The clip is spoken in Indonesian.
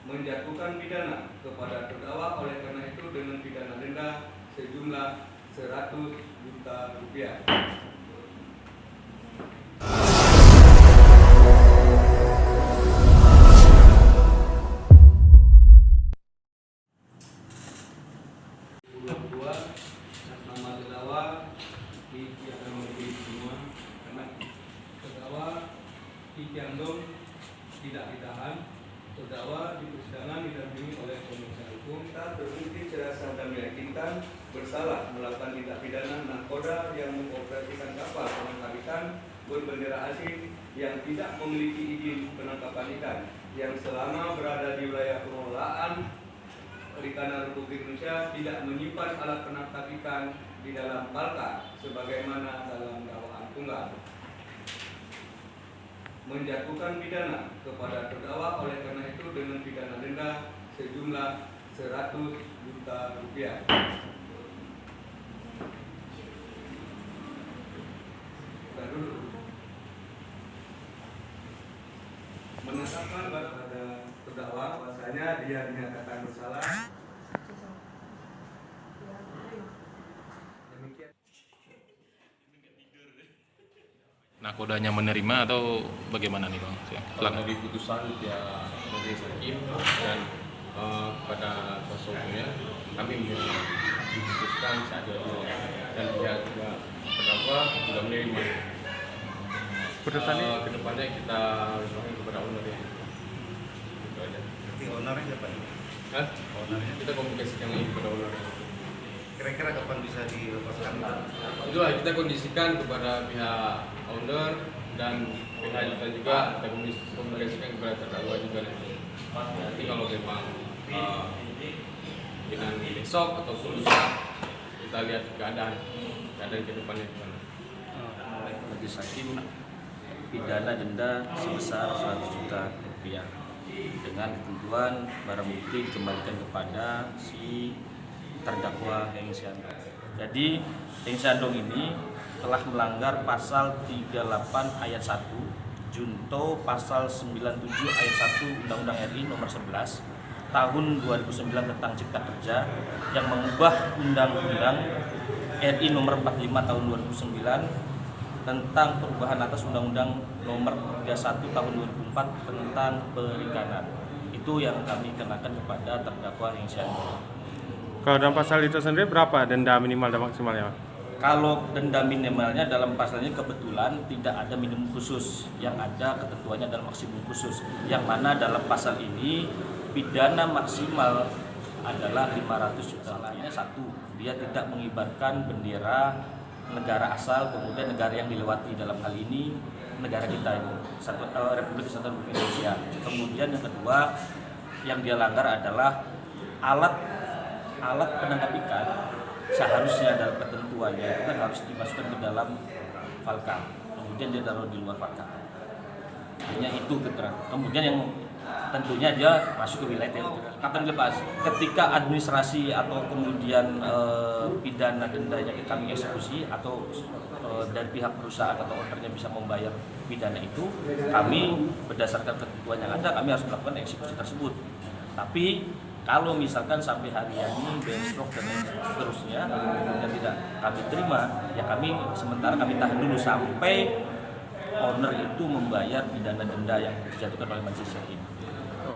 menjatuhkan pidana kepada terdakwa oleh karena itu dengan pidana denda sejumlah 100 juta rupiah. Dua atas nama terdakwa Kiki akan memberi semua karena terdakwa Kiki Andong tidak ditahan. Terdakwa di persidangan didampingi oleh penasihat hukum. Kita terbukti secara sah dan meyakinkan bersalah melakukan tindak pidana nakoda yang mengoperasikan kapal penangkap ikan berbendera asing yang tidak memiliki izin penangkapan ikan yang selama berada di wilayah pengelolaan Perikanan Republik Indonesia tidak menyimpan alat penangkap ikan di dalam palka sebagaimana dalam dakwaan tunggal. Menjatuhkan pidana kepada terdakwa oleh karena itu dengan pidana denda sejumlah 100 juta rupiah. Menetapkan pada terdakwa bahasanya dia dinyatakan bersalah. Nakodanya menerima atau bagaimana nih Bang? Kalau dari putusan pihak majelis hakim dan pada kuasa hukumnya kami diputuskan seadil-adilnya dan pihak terdakwa juga menerima. Putusannya kedepannya kita serahkan kepada owner ya. Itu aja. Nanti ownernya siapa nih? Hah? Ownernya? Kita komunikasikan lagi kepada owner. Kira-kira kapan bisa dilepaskan? Itulah kita kondisikan kepada pihak owner dan pihak kita juga kita komunikasikan kepada terdakwa juga nanti kalau memang dengan besok ataupun lusa kita lihat keadaan ke depannya gimana. Majelis hakim pidana denda sebesar 100 juta rupiah dengan ketentuan barang bukti dikembalikan kepada si terdakwa Heng Siandong. Jadi Heng Siandong ini telah melanggar pasal 38 ayat 1 junto pasal 97 ayat 1 Undang-Undang RI nomor 11 tahun 2009 tentang Cipta Kerja yang mengubah Undang-Undang RI nomor 45 tahun 2009 tentang perubahan atas Undang-Undang nomor 31 tahun 2004 tentang perikanan. Itu yang kami kenakan kepada terdakwa Heng Siandong. Kalau dalam pasal itu sendiri berapa denda minimal dan maksimalnya? Kalau denda minimalnya dalam pasalnya kebetulan tidak ada minimum khusus, yang ada ketentuannya adalah maksimum khusus. Yang mana dalam pasal ini pidana maksimal adalah 500 juta. Salahnya satu, dia tidak mengibarkan bendera negara asal, kemudian negara yang dilewati dalam hal ini negara kita ini, Republik Kesatuan Republik Indonesia. Kemudian yang kedua yang dia langgar adalah alat penangkap ikan seharusnya dalam ketentuannya itu kan harus dimasukkan ke dalam falka, kemudian dia taruh di luar falka. Hanya itu keterangan. Kemudian yang tentunya dia masuk ke wilayah teritorial. Kapan lepas? Ketika administrasi atau kemudian pidana dendanya kami eksekusi atau dari pihak perusahaan atau ownernya bisa membayar pidana itu, kami berdasarkan ketentuan yang ada kami harus melakukan eksekusi tersebut. Tapi kalau misalkan sampai hari ini besok dan seterusnya yang tidak kami terima, ya sementara kami tahan dulu sampai owner itu membayar pidana denda yang dijatuhkan oleh majelis hakim.